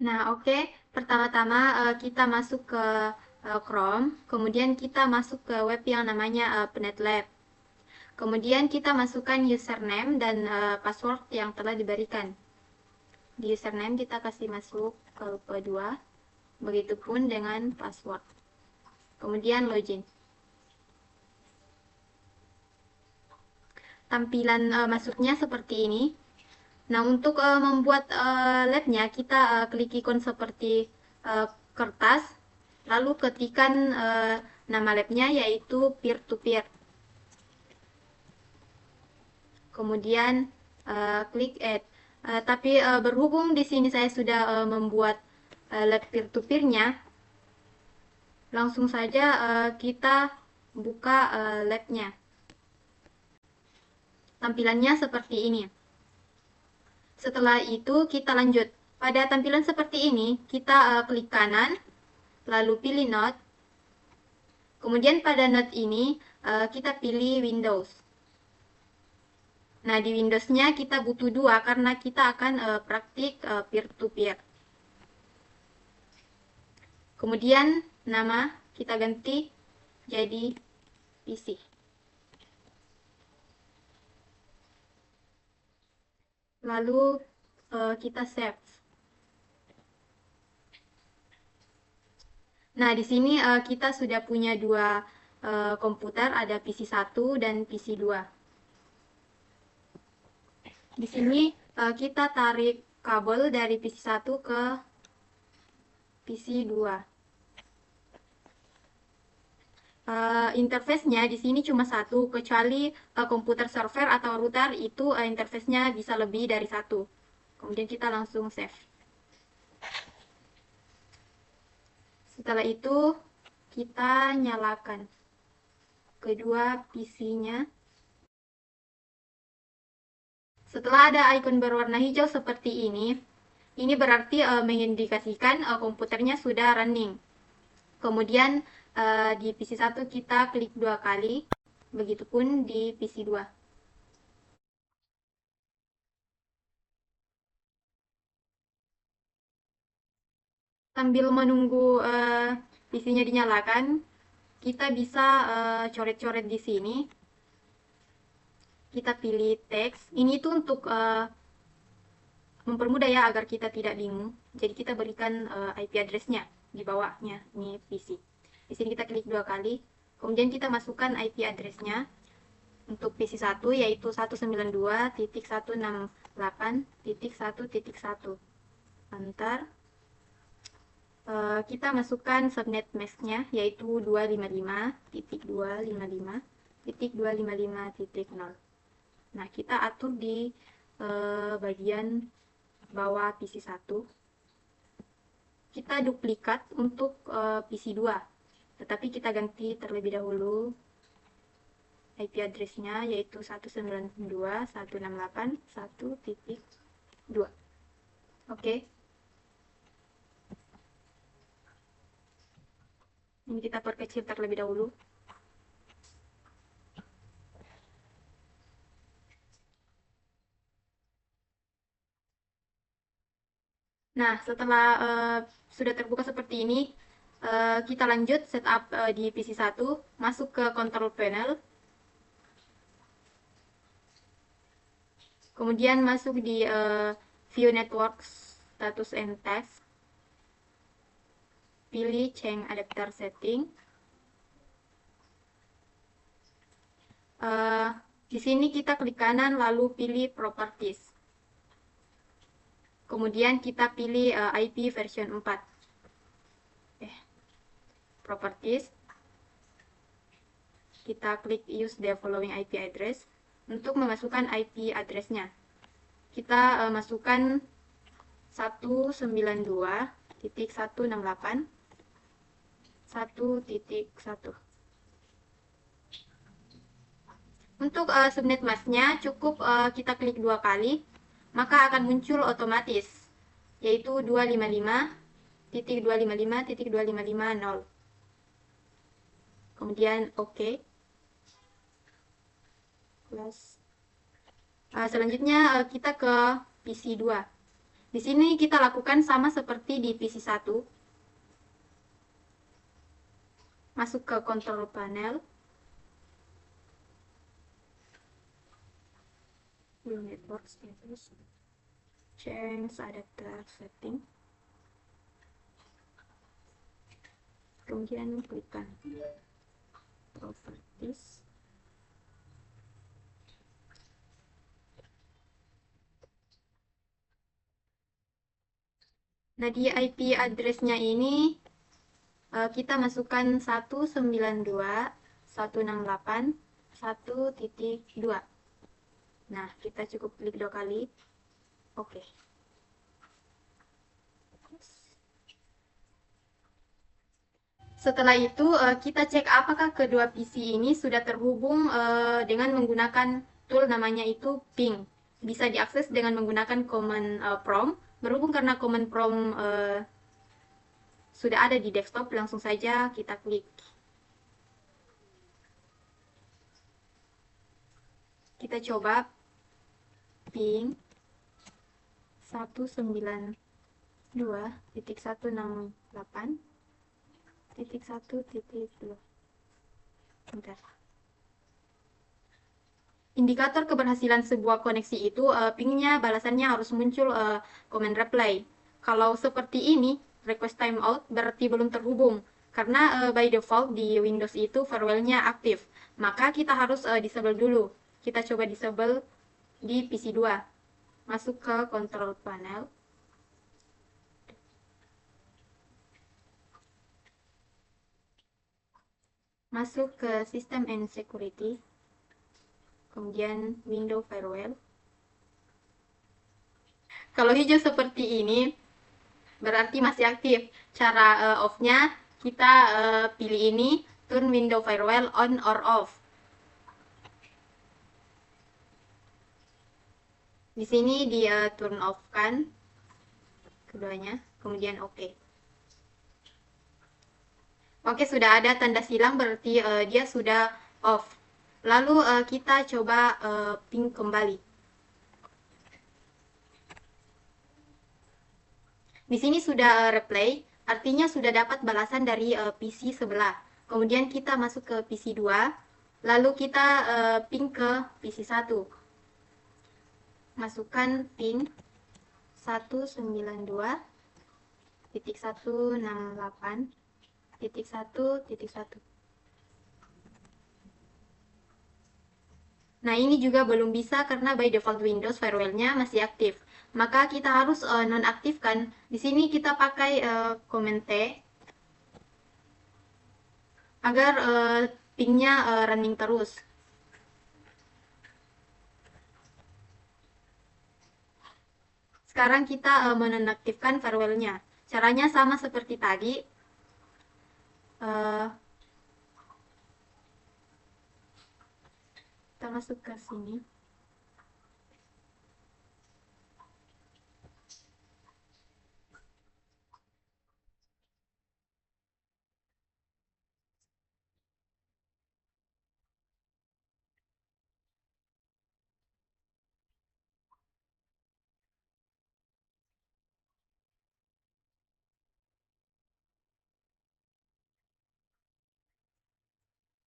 Nah, oke. Pertama-tama kita masuk ke Chrome, kemudian kita masuk ke web yang namanya PenetLab. Kemudian kita masukkan username dan password yang telah diberikan. Di username kita kasih masuk ke lupa 2, begitupun dengan password. Kemudian login. Tampilan masuknya seperti ini. Nah, untuk membuat labnya, kita klik ikon seperti kertas, lalu ketikkan nama labnya yaitu peer-to-peer. Kemudian klik add. Tapi berhubung di sini saya sudah membuat lab peer-to-peer-nya, langsung saja kita buka labnya. Tampilannya seperti ini. Setelah itu kita lanjut. Pada tampilan seperti ini, kita klik kanan, lalu pilih Note. Kemudian pada Note ini, kita pilih Windows. Nah, di Windows-nya kita butuh 2 karena kita akan praktik peer-to-peer. Kemudian nama kita ganti jadi PC. Lalu kita save. Nah, di sini kita sudah punya 2 komputer, ada PC 1 dan PC 2. Di sini kita tarik kabel dari PC 1 ke PC 2. Interface-nya di sini cuma satu, kecuali komputer server atau router itu interface-nya bisa lebih dari satu. Kemudian kita langsung save. Setelah itu kita nyalakan kedua PC-nya. Setelah ada icon berwarna hijau seperti ini berarti mengindikasikan komputernya sudah running. Kemudian di PC 1 kita klik 2 kali, begitupun di PC 2. Sambil menunggu PC-nya dinyalakan, kita bisa coret-coret di sini. Kita pilih teks. Ini tuh untuk mempermudah ya agar kita tidak bingung. Jadi kita berikan IP address-nya di bawahnya, ini PC. Di sini kita klik 2 kali. Kemudian kita masukkan IP address-nya untuk PC 1 yaitu 192.168.1.1. Enter. Kita masukkan subnet mask-nya yaitu 255.255.255.0. Nah, kita atur di bagian bawah PC 1. Kita duplikat untuk PC 2. Tetapi kita ganti terlebih dahulu IP address-nya yaitu 192.168.1.2. Oke. Ini kita perkecil terlebih dahulu. Nah, setelah sudah terbuka seperti ini, kita lanjut setup di PC 1, masuk ke control panel, kemudian masuk di view network status and task, pilih change adapter setting. Di sini kita klik kanan lalu pilih properties. Kemudian kita pilih IP version 4. Properties. Kita klik use the following IP address untuk memasukkan IP address-nya. Kita masukkan 192.168.1.1. Untuk subnet mask-nya cukup kita klik 2 kali, maka akan muncul otomatis, yaitu 255.255.255.0. Kemudian OK. Selanjutnya kita ke PC 2. Di sini kita lakukan sama seperti di PC1. Masuk ke control panel. Network status. Change adapter setting. Kemudian klikkan properties. Nah, di IP address-nya ini kita masukkan 192.168.1.2. Nah, kita cukup klik 2 kali. Oke. Setelah itu, kita cek apakah kedua PC ini sudah terhubung dengan menggunakan tool namanya itu ping. Bisa diakses dengan menggunakan command prompt. Berhubung karena command prompt sudah ada di desktop, langsung saja kita klik. Kita coba ping 192.168.1.2. Bentar. Indikator keberhasilan sebuah koneksi itu pingnya balasannya harus muncul command reply. Kalau seperti ini, request timeout berarti belum terhubung. Karena by default di Windows itu firewall-nya aktif. Maka kita harus disable dulu. Kita coba disable di PC2. Masuk ke control panel. Masuk ke System and Security. Kemudian Window Firewall. Kalau hijau seperti ini, berarti masih aktif. Cara off-nya, kita pilih ini, turn window firewall on or off. Di sini dia turn off kan, keduanya, kemudian oke. Oke, sudah ada tanda silang, berarti dia sudah off. Lalu kita coba ping kembali. Di sini sudah replay, artinya sudah dapat balasan dari PC sebelah. Kemudian kita masuk ke PC 2, lalu kita ping ke PC 1. Masukkan ping 192.168.1.1. Nah, ini juga belum bisa karena by default Windows firewall-nya masih aktif. Maka kita harus nonaktifkan. Di sini kita pakai command T agar pingnya running terus. Sekarang kita menonaktifkan firewall-nya. Caranya sama seperti tadi. Kita masuk ke sini.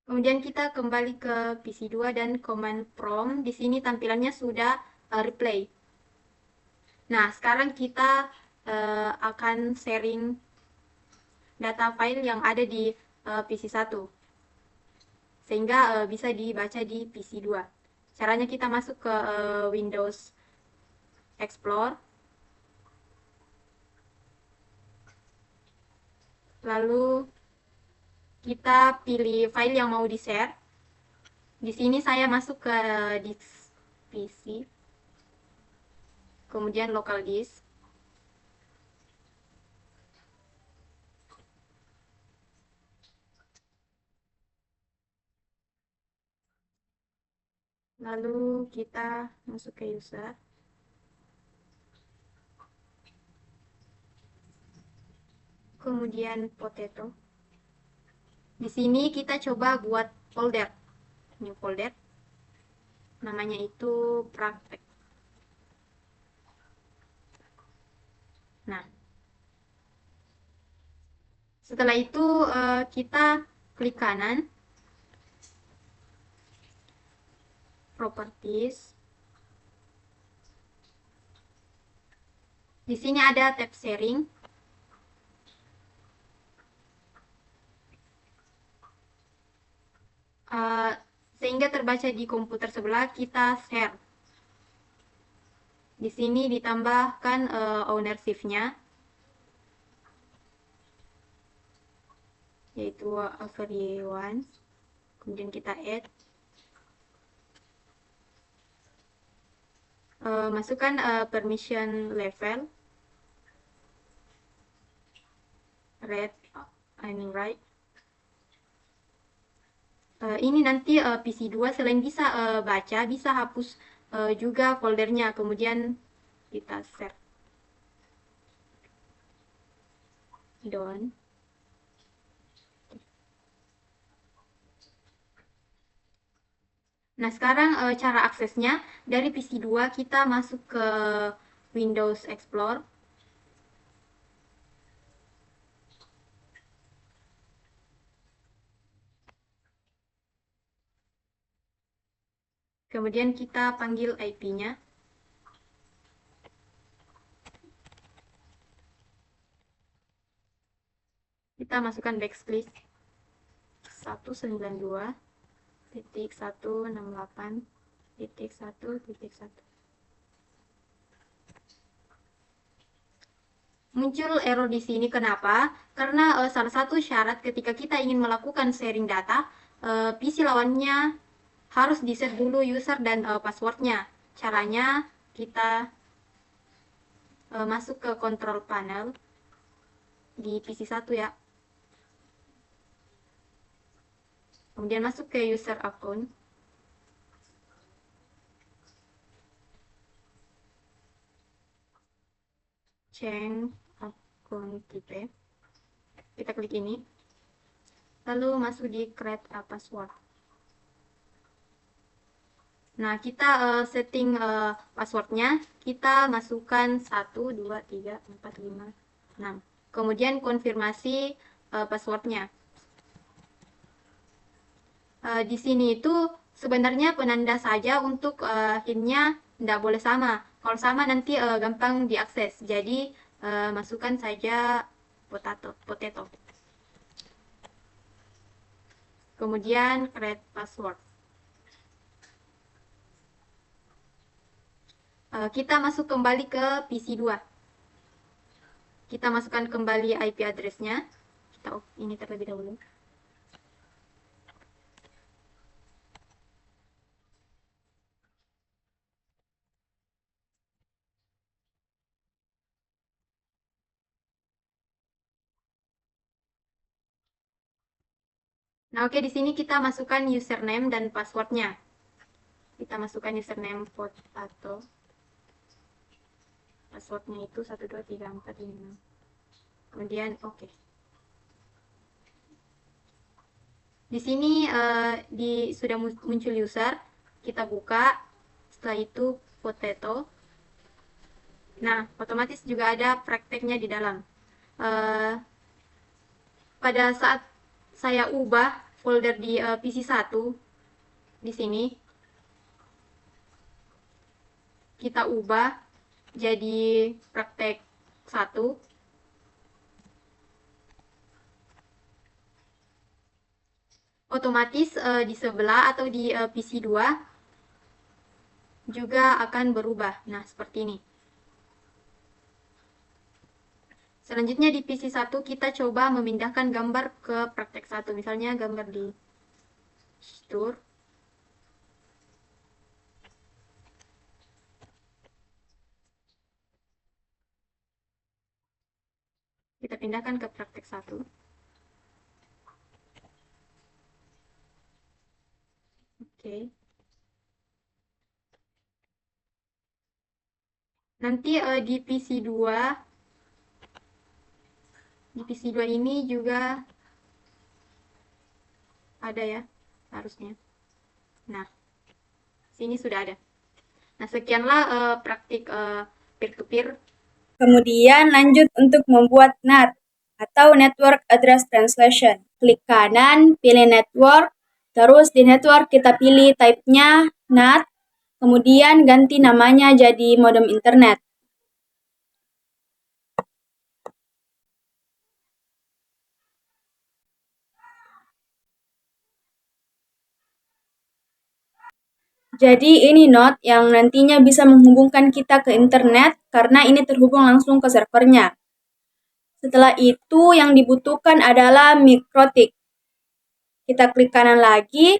Kemudian kita kembali ke PC 2 dan command prompt. Di sini tampilannya sudah replay. Nah, sekarang kita akan sharing data file yang ada di PC 1. Sehingga bisa dibaca di PC 2. Caranya kita masuk ke Windows Explore. Lalu kita pilih file yang mau di-share. Di sini saya masuk ke disk PC. Kemudian local disk. Lalu kita masuk ke user. Kemudian potato. Di sini kita coba buat folder. New folder. Namanya itu praktek. Nah, setelah itu kita klik kanan, Properties. Di sini ada tab sharing. Sehingga terbaca di komputer sebelah, kita share. Di sini ditambahkan ownership-nya, yaitu everyone. Kemudian kita add. Masukkan permission level. Read, I mean write. Ini nanti PC2 selain bisa baca, bisa hapus juga foldernya. Kemudian kita share. Done. Nah, sekarang cara aksesnya dari PC2 kita masuk ke Windows Explorer. Kemudian kita panggil IP-nya. Kita masukkan backslash 192.168.1.1. Muncul error di sini. Kenapa? Karena salah satu syarat ketika kita ingin melakukan sharing data, PC lawannya harus di-set dulu user dan passwordnya. Caranya kita masuk ke control panel di PC1 ya. Kemudian masuk ke user account. Change account type. Kita klik ini. Lalu masuk di create a password. Nah, kita setting passwordnya. Kita masukkan 1, 2, 3, 4, 5, 6. Kemudian konfirmasi passwordnya. Di sini itu sebenarnya penanda saja untuk hintnya tidak boleh sama. Kalau sama nanti gampang diakses. Jadi masukkan saja potato. Kemudian create password. Kita masuk kembali ke PC2. Kita masukkan kembali IP address-nya. Kita ini terlebih dahulu. Nah, oke, di sini kita masukkan username dan passwordnya. Kita masukkan username potato. Passwordnya itu 12345. Kemudian oke. Di sini sudah muncul user. Kita buka. Setelah itu potato. Nah, otomatis juga ada prakteknya di dalam. Pada saat saya ubah folder di PC1 di sini, kita ubah jadi praktek 1. Otomatis di sebelah atau di PC2 juga akan berubah. Nah, seperti ini. Selanjutnya di PC1 kita coba memindahkan gambar ke praktek 1. Misalnya gambar di store. Kita pindahkan ke praktek 1. Oke. Nanti di PC2 ini juga ada ya, harusnya. Nah, sini sudah ada. Nah, sekianlah praktik peer-to-peer Kemudian lanjut untuk membuat NAT atau Network Address Translation. Klik kanan, pilih Network, terus di Network kita pilih type-nya NAT, kemudian ganti namanya jadi modem internet. Jadi ini node yang nantinya bisa menghubungkan kita ke internet karena ini terhubung langsung ke servernya. Setelah itu yang dibutuhkan adalah mikrotik. Kita klik kanan lagi,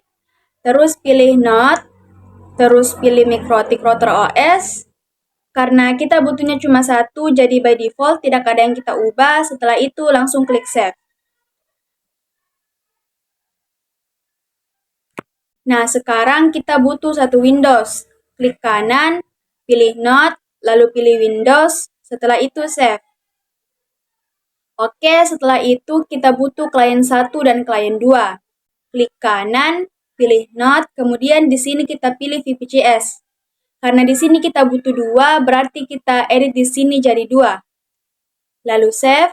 terus pilih node, terus pilih mikrotik router OS. Karena kita butuhnya cuma satu, jadi by default tidak ada yang kita ubah. Setelah itu langsung klik save. Nah, sekarang kita butuh satu Windows. Klik kanan, pilih Node, lalu pilih Windows, setelah itu save. Oke, setelah itu kita butuh klien 1 dan klien 2. Klik kanan, pilih Node, kemudian di sini kita pilih VPCS. Karena di sini kita butuh 2, berarti kita edit di sini jadi 2. Lalu save.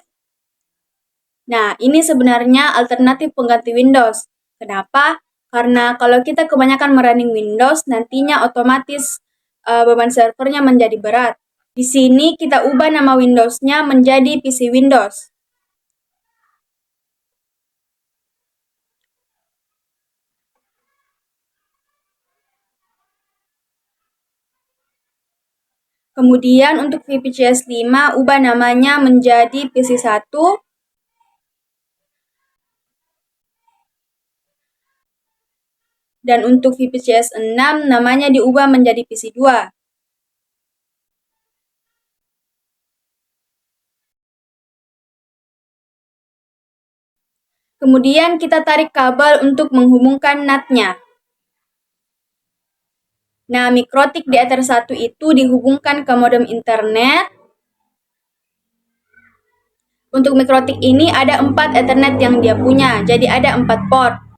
Nah, ini sebenarnya alternatif pengganti Windows. Kenapa? Karena kalau kita kebanyakan merunning Windows, nantinya otomatis beban servernya menjadi berat. Di sini kita ubah nama Windows-nya menjadi PC Windows. Kemudian untuk VPCS 5, ubah namanya menjadi PC 1. Dan untuk VPCS 6, namanya diubah menjadi PC 2. Kemudian kita tarik kabel untuk menghubungkan NAT-nya. Nah, mikrotik di Ether 1 itu dihubungkan ke modem internet. Untuk mikrotik ini ada 4 Ethernet yang dia punya, jadi ada 4 port.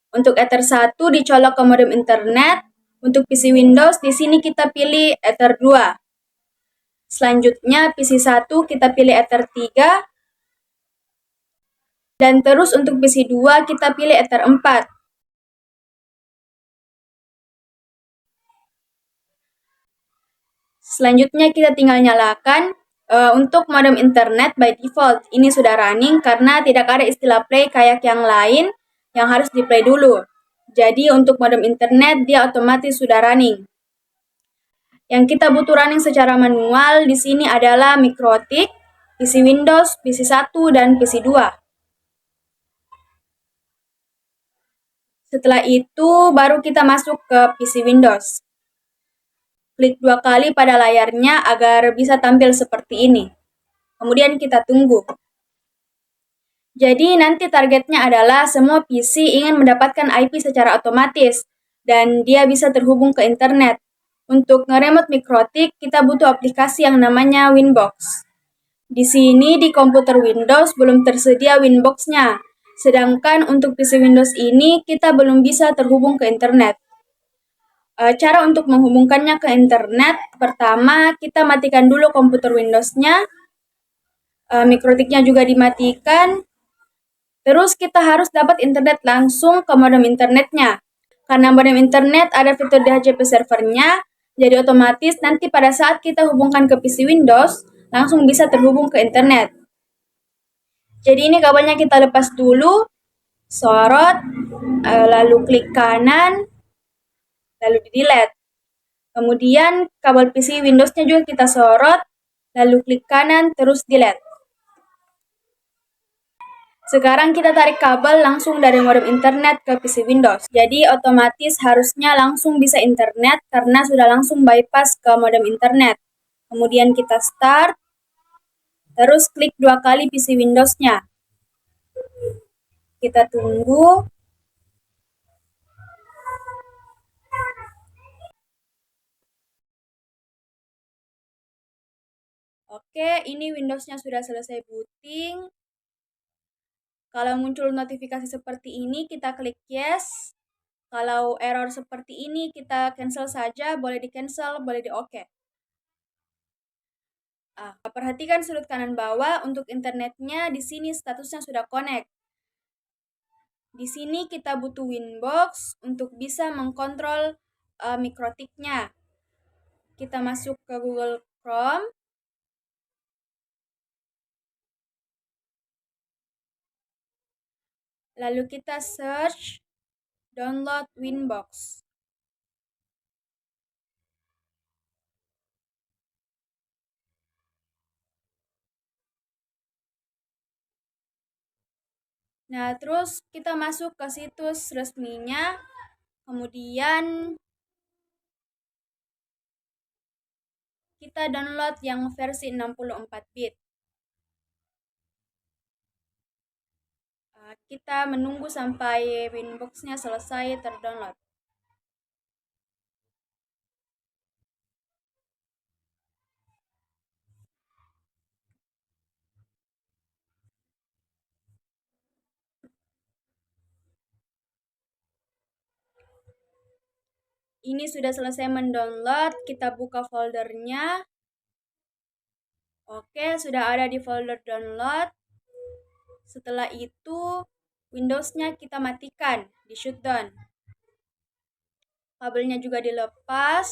Untuk Ether 1 dicolok ke modem internet. Untuk PC Windows di sini kita pilih Ether 2. Selanjutnya PC 1 kita pilih Ether 3. Dan terus untuk PC 2 kita pilih Ether 4. Selanjutnya kita tinggal nyalakan. Untuk modem internet by default ini sudah running karena tidak ada istilah play kayak yang lain yang harus di play dulu. Jadi untuk modem internet dia otomatis sudah running. Yang kita butuh running secara manual di sini adalah mikrotik, PC Windows, PC 1 dan PC 2. Setelah itu baru kita masuk ke PC Windows. Klik 2 kali pada layarnya agar bisa tampil seperti ini. Kemudian kita tunggu. Jadi nanti targetnya adalah semua PC ingin mendapatkan IP secara otomatis dan dia bisa terhubung ke internet. Untuk nge-remote mikrotik, kita butuh aplikasi yang namanya Winbox. Di sini di komputer Windows belum tersedia Winbox-nya. Sedangkan untuk PC Windows ini kita belum bisa terhubung ke internet. Cara untuk menghubungkannya ke internet, pertama kita matikan dulu komputer Windows-nya, mikrotiknya juga dimatikan, terus kita harus dapat internet langsung ke modem internetnya. Karena modem internet ada fitur DHCP servernya, jadi otomatis nanti pada saat kita hubungkan ke PC Windows, langsung bisa terhubung ke internet. Jadi ini kabelnya kita lepas dulu, sorot, lalu klik kanan, lalu di delete. Kemudian kabel PC Windows-nya juga kita sorot, lalu klik kanan, terus delete. Sekarang kita tarik kabel langsung dari modem internet ke PC Windows. Jadi otomatis harusnya langsung bisa internet karena sudah langsung bypass ke modem internet. Kemudian kita start, terus klik 2 kali PC Windows-nya. Kita tunggu. Oke, ini Windows-nya sudah selesai booting. Kalau muncul notifikasi seperti ini, kita klik yes. Kalau error seperti ini, kita cancel saja, boleh di cancel, boleh di oke. Perhatikan sudut kanan bawah untuk internetnya, di sini statusnya sudah connect. Di sini kita butuh Winbox untuk bisa mengkontrol mikrotiknya. Kita masuk ke Google Chrome. Lalu kita search download Winbox. Nah, terus kita masuk ke situs resminya. Kemudian kita download yang versi 64 bit. Kita menunggu sampai Winbox-nya selesai terdownload. Ini sudah selesai mendownload, kita buka foldernya. Oke, sudah ada di folder download. Setelah itu, Windows-nya kita matikan, di shutdown. Kabelnya juga dilepas.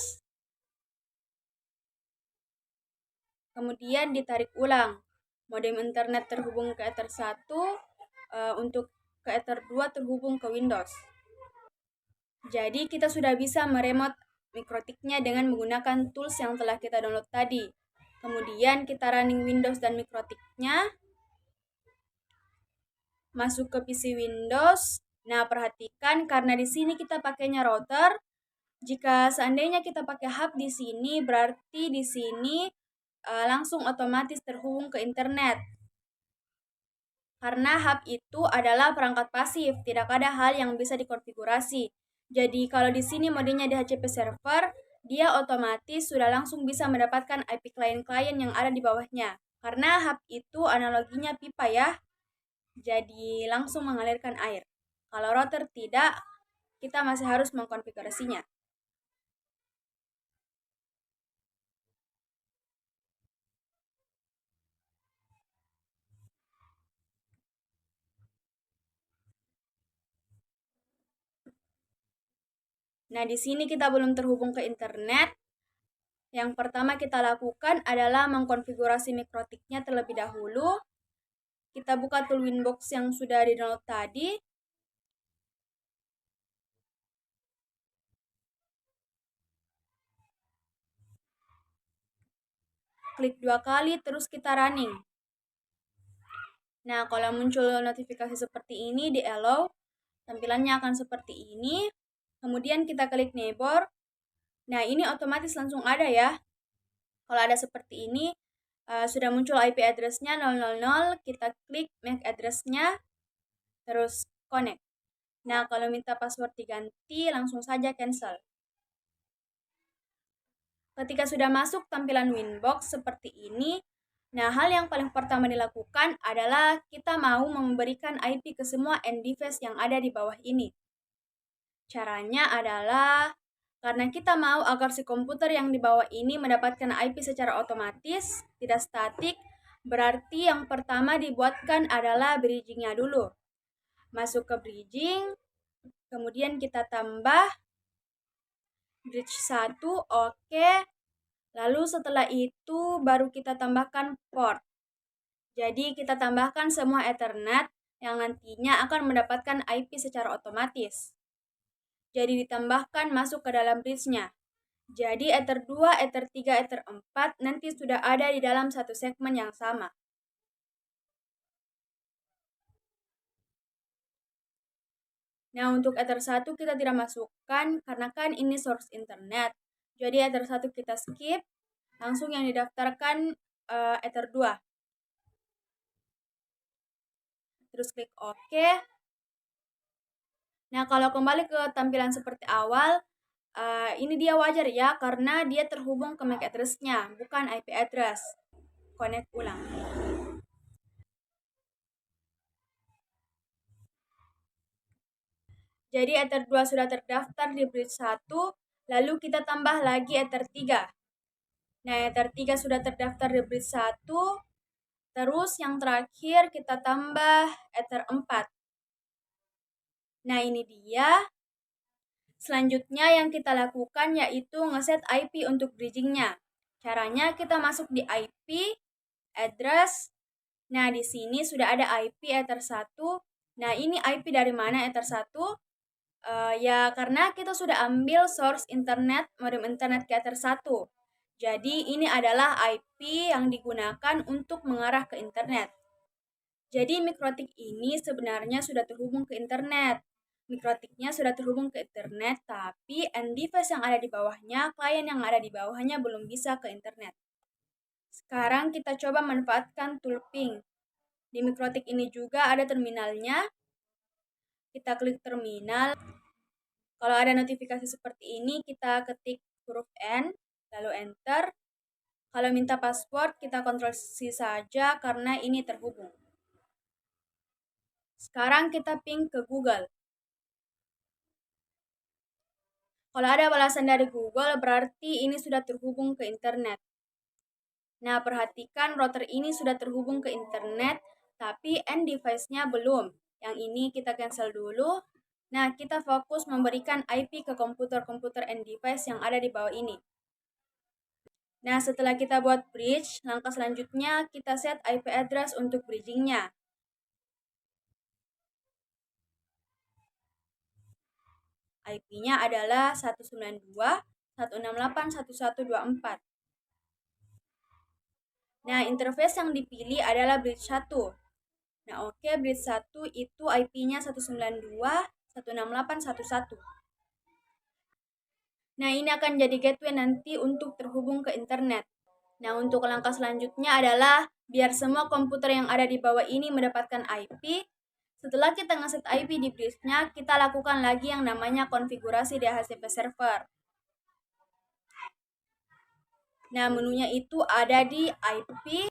Kemudian ditarik ulang. Modem internet terhubung ke Ether 1, untuk ke Ether 2 terhubung ke Windows. Jadi kita sudah bisa meremote mikrotiknya dengan menggunakan tools yang telah kita download tadi. Kemudian kita running Windows dan mikrotiknya. Masuk ke PC Windows. Nah, perhatikan karena di sini kita pakainya router. Jika seandainya kita pakai hub di sini, berarti di sini langsung otomatis terhubung ke internet. Karena hub itu adalah perangkat pasif, tidak ada hal yang bisa dikonfigurasi. Jadi kalau di sini modenya DHCP server, dia otomatis sudah langsung bisa mendapatkan IP klien-klien yang ada di bawahnya. Karena hub itu analoginya pipa ya, jadi langsung mengalirkan air. Kalau router tidak, kita masih harus mengkonfigurasinya. Nah, di sini kita belum terhubung ke internet. Yang pertama kita lakukan adalah mengkonfigurasi mikrotiknya terlebih dahulu. Kita buka tool Winbox yang sudah di-download tadi. Klik 2 kali, terus kita running. Nah, kalau muncul notifikasi seperti ini di allow, tampilannya akan seperti ini. Kemudian kita klik neighbor. Nah, ini otomatis langsung ada ya. Kalau ada seperti ini, sudah muncul IP address-nya 000, kita klik MAC address-nya, terus connect. Nah, kalau minta password diganti, langsung saja cancel. Ketika sudah masuk tampilan Winbox seperti ini, nah hal yang paling pertama dilakukan adalah kita mau memberikan IP ke semua end device yang ada di bawah ini. Caranya adalah karena kita mau agar si komputer yang di bawah ini mendapatkan IP secara otomatis, tidak statik, berarti yang pertama dibuatkan adalah bridging-nya dulu. Masuk ke bridging, kemudian kita tambah bridge 1, oke. Lalu setelah itu baru kita tambahkan port. Jadi kita tambahkan semua Ethernet yang nantinya akan mendapatkan IP secara otomatis. Jadi ditambahkan masuk ke dalam bridge-nya. Jadi Ether 2, Ether 3, Ether 4 nanti sudah ada di dalam satu segmen yang sama. Nah, untuk Ether 1 kita tidak masukkan karena kan ini source internet. Jadi Ether 1 kita skip, langsung yang didaftarkan Ether 2. Terus klik OK. Nah, kalau kembali ke tampilan seperti awal, ini dia wajar ya, karena dia terhubung ke MAC address-nya, bukan IP address. Connect ulang. Jadi Ether 2 sudah terdaftar di bridge 1, lalu kita tambah lagi Ether 3. Nah, Ether 3 sudah terdaftar di bridge 1. Terus yang terakhir kita tambah Ether 4. Nah, ini dia. Selanjutnya yang kita lakukan yaitu ngeset IP untuk bridgingnya. Caranya kita masuk di IP, address. Nah, di sini sudah ada IP Ether 1. Nah, ini IP dari mana Ether 1? Ya, karena kita sudah ambil source internet, modem internet ke Ether 1. Jadi, ini adalah IP yang digunakan untuk mengarah ke internet. Jadi, mikrotik ini sebenarnya sudah terhubung ke internet. Mikrotiknya sudah terhubung ke internet, tapi end device yang ada di bawahnya, klien yang ada di bawahnya belum bisa ke internet. Sekarang kita coba manfaatkan tool ping. Di mikrotik ini juga ada terminalnya. Kita klik terminal. Kalau ada notifikasi seperti ini, kita ketik huruf N, lalu enter. Kalau minta password, kita Ctrl C saja karena ini terhubung. Sekarang kita ping ke Google. Kalau ada balasan dari Google, berarti ini sudah terhubung ke internet. Nah, perhatikan router ini sudah terhubung ke internet, tapi end device-nya belum. Yang ini kita cancel dulu. Nah, kita fokus memberikan IP ke komputer-komputer end device yang ada di bawah ini. Nah, setelah kita buat bridge, langkah selanjutnya kita set IP address untuk bridgingnya. IP-nya adalah 192.168.1124. Nah, interface yang dipilih adalah bridge 1. Nah, oke, bridge 1 itu IP-nya 192.168.11. Nah, ini akan jadi gateway nanti untuk terhubung ke internet. Nah, untuk langkah selanjutnya adalah biar semua komputer yang ada di bawah ini mendapatkan IP. Setelah kita ngeset IP di bridge-nya, kita lakukan lagi yang namanya konfigurasi DHCP server. Nah, menunya itu ada di IP.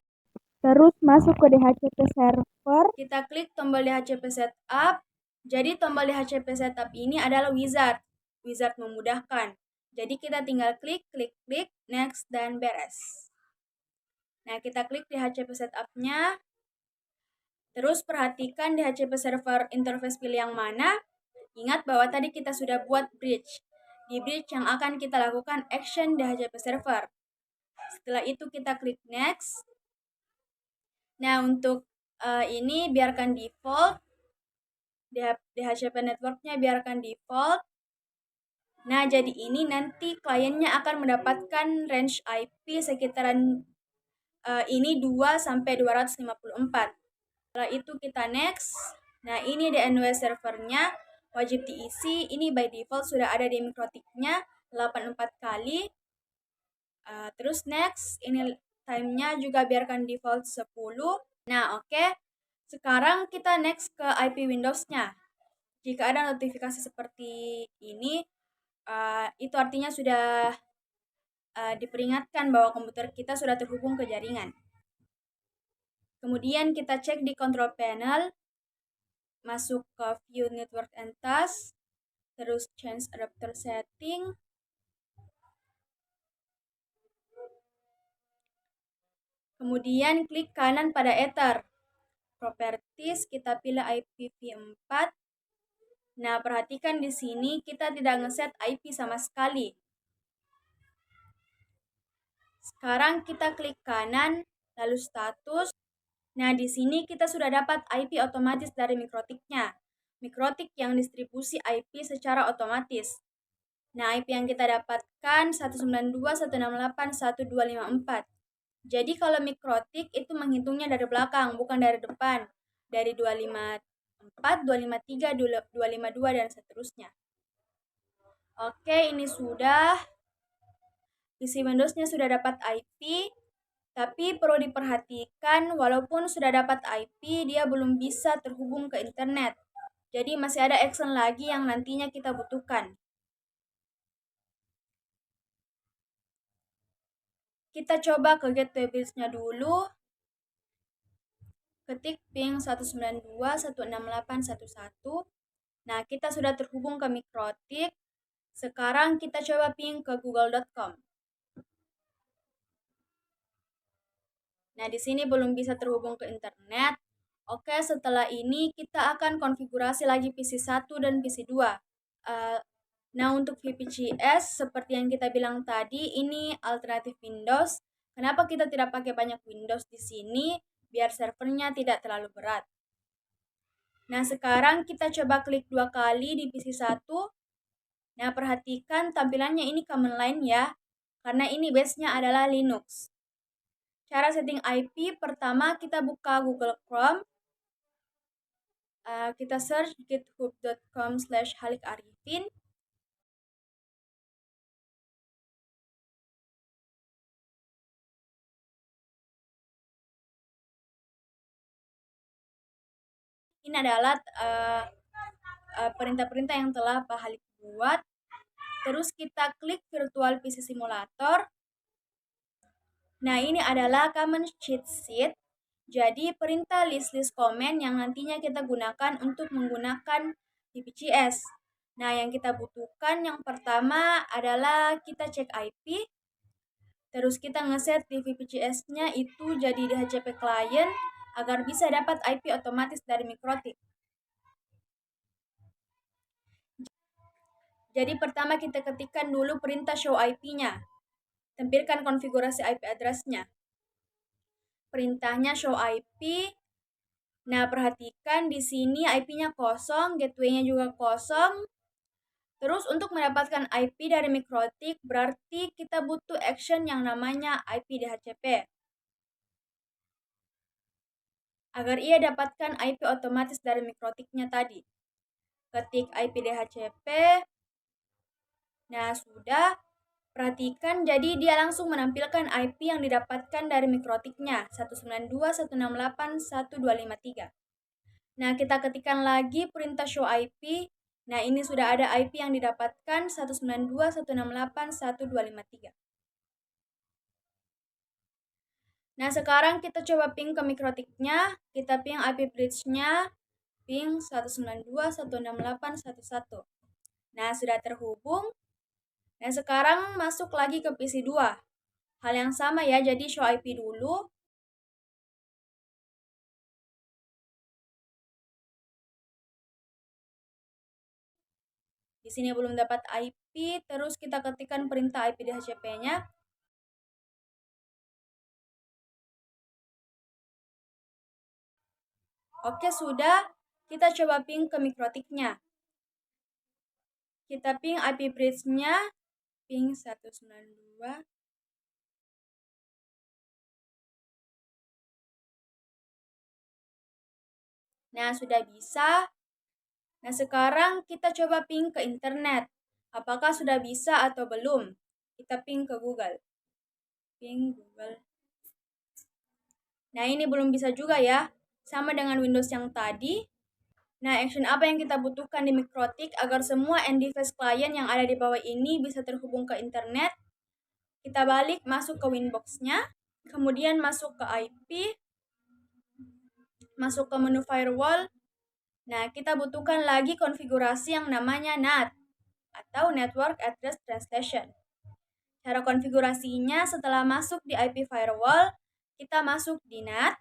Terus masuk ke DHCP server. Kita klik tombol DHCP setup. Jadi tombol DHCP setup ini adalah wizard. Wizard memudahkan. Jadi kita tinggal klik, next, dan beres. Nah, kita klik DHCP setup-nya. Terus perhatikan DHCP server interface pilih yang mana. Ingat bahwa tadi kita sudah buat bridge. Di bridge yang akan kita lakukan action DHCP server. Setelah itu kita klik next. Nah, untuk ini biarkan default. DHCP networknya biarkan default. Nah, jadi ini nanti kliennya akan mendapatkan range IP sekitaran ini 2-254. Setelah itu kita next. Nah, ini DNW servernya wajib diisi. Ini by default sudah ada di mikrotiknya 84 kali. Terus next, ini time-nya juga biarkan default 10. Nah, oke. Sekarang kita next ke IP Windows-nya. Jika ada notifikasi seperti ini, itu artinya sudah diperingatkan bahwa komputer kita sudah terhubung ke jaringan. Kemudian kita cek di control panel, masuk ke view network and task, terus change adapter setting. Kemudian klik kanan pada Ether. Properties, kita pilih IPv4. Nah, perhatikan di sini kita tidak ngeset IP sama sekali. Sekarang kita klik kanan, lalu status. Nah, di sini kita sudah dapat IP otomatis dari mikrotiknya. Mikrotik yang distribusi IP secara otomatis. Nah, IP yang kita dapatkan 192.168.1254. Jadi kalau mikrotik itu menghitungnya dari belakang, bukan dari depan. Dari 254, 253, 252, dan seterusnya. Oke, ini sudah. PC Windows-nya sudah dapat IP, tapi perlu diperhatikan walaupun sudah dapat IP, dia belum bisa terhubung ke internet. Jadi masih ada action lagi yang nantinya kita butuhkan. Kita coba ke gateway bridge-nya dulu. Ketik ping 192.168.11. Nah, kita sudah terhubung ke mikrotik. Sekarang kita coba ping ke google.com. Nah, di sini belum bisa terhubung ke internet. Oke, setelah ini kita akan konfigurasi lagi PC1 dan PC2. Nah, untuk VPGS, seperti yang kita bilang tadi, ini alternatif Windows. Kenapa kita tidak pakai banyak Windows di sini? Biar servernya tidak terlalu berat. Nah, sekarang kita coba klik 2 kali di PC1. Nah, perhatikan tampilannya ini command line ya, karena ini base-nya adalah Linux. Cara setting IP, pertama kita buka Google Chrome. Kita search github.com/halikarifin. Ini adalah perintah-perintah yang telah Pak Halik buat. Terus kita klik Virtual PC Simulator. Nah, ini adalah command sheet. Jadi, perintah list command yang nantinya kita gunakan untuk menggunakan VPGS. Nah, yang kita butuhkan yang pertama adalah kita cek IP. Terus kita ngeset di VPGS-nya itu jadi DHCP client agar bisa dapat IP otomatis dari Mikrotik. Jadi pertama kita ketikkan dulu perintah show IP-nya. Tampilkan konfigurasi IP address-nya. Perintahnya show IP. Nah, perhatikan di sini IP-nya kosong, gateway-nya juga kosong. Terus untuk mendapatkan IP dari Mikrotik berarti kita butuh action yang namanya IP DHCP. Agar ia dapatkan IP otomatis dari Mikrotiknya tadi. Ketik IP DHCP. Nah, sudah. Perhatikan, jadi dia langsung menampilkan IP yang didapatkan dari Mikrotiknya, 192.168.1.253. Nah, kita ketikkan lagi perintah show IP. Nah, ini sudah ada IP yang didapatkan 192.168.1.253. Nah, sekarang kita coba ping ke Mikrotiknya. Kita ping IP bridge-nya, ping 192.168.1.1. Nah, sudah terhubung. Nah, sekarang masuk lagi ke PC2. Hal yang sama ya, jadi show IP dulu. Di sini belum dapat IP, terus kita ketikkan perintah IP DHCP-nya. Oke, sudah. Kita coba ping ke Mikrotiknya. Kita ping IP bridge-nya, ping 192. Nah, sudah bisa. Nah, sekarang kita coba ping ke internet. Apakah sudah bisa atau belum? Kita ping ke Google. Ping Google. Nah, ini belum bisa juga ya. Sama dengan Windows yang tadi. Nah, action apa yang kita butuhkan di Mikrotik agar semua end device client yang ada di bawah ini bisa terhubung ke internet? Kita balik masuk ke Winbox-nya, kemudian masuk ke IP, masuk ke menu firewall. Nah, kita butuhkan lagi konfigurasi yang namanya NAT atau Network Address Translation. Cara konfigurasinya setelah masuk di IP firewall, kita masuk di NAT,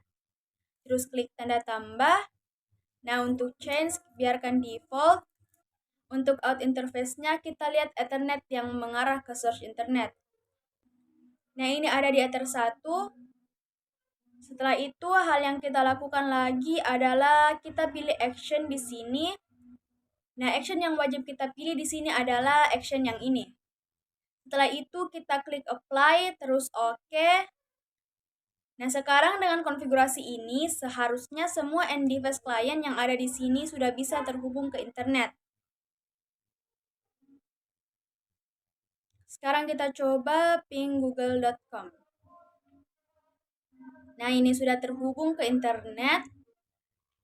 terus klik tanda tambah. Nah, untuk change biarkan default. Untuk out interface-nya kita lihat Ethernet yang mengarah ke source internet. Nah, ini ada di Ether 1. Setelah itu, hal yang kita lakukan lagi adalah kita pilih action di sini. Nah, action yang wajib kita pilih di sini adalah action yang ini. Setelah itu, kita klik apply, terus OK. Nah, sekarang dengan konfigurasi ini, seharusnya semua end device client yang ada di sini sudah bisa terhubung ke internet. Sekarang kita coba ping google.com. Nah, ini sudah terhubung ke internet.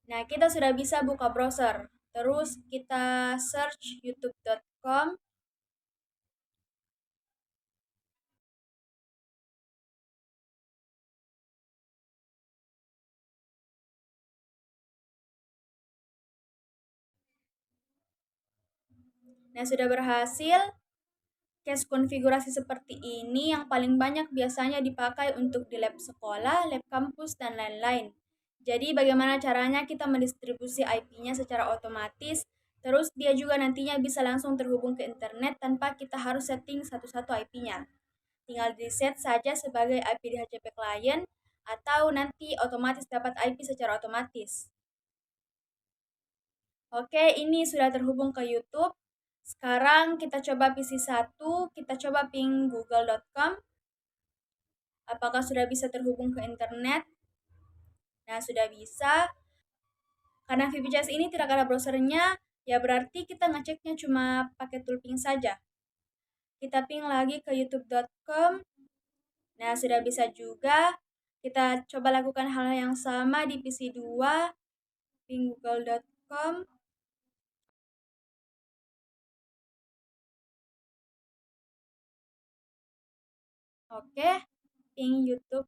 Nah, kita sudah bisa buka browser. Terus kita search youtube.com. Nah, sudah berhasil. Case konfigurasi seperti ini yang paling banyak biasanya dipakai untuk di lab sekolah, lab kampus, dan lain-lain. Jadi bagaimana caranya kita mendistribusi IP-nya secara otomatis, terus dia juga nantinya bisa langsung terhubung ke internet tanpa kita harus setting satu-satu IP-nya. Tinggal di-set saja sebagai IP DHCP client atau nanti otomatis dapat IP secara otomatis. Oke, ini sudah terhubung ke YouTube. Sekarang kita coba PC1, kita coba ping google.com. Apakah sudah bisa terhubung ke internet? Nah, sudah bisa. Karena VPCS ini tidak ada browsernya, ya berarti kita ngeceknya cuma pakai tool ping saja. Kita ping lagi ke youtube.com. Nah, sudah bisa juga. Kita coba lakukan hal yang sama di PC2, ping google.com. Oke, ping YouTube.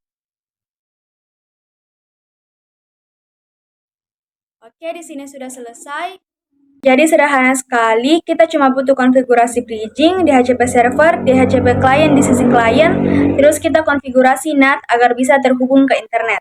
Oke, di sini sudah selesai. Jadi sederhana sekali, kita cuma butuh konfigurasi bridging, DHCP server, DHCP client di sisi klien, terus kita konfigurasi NAT agar bisa terhubung ke internet.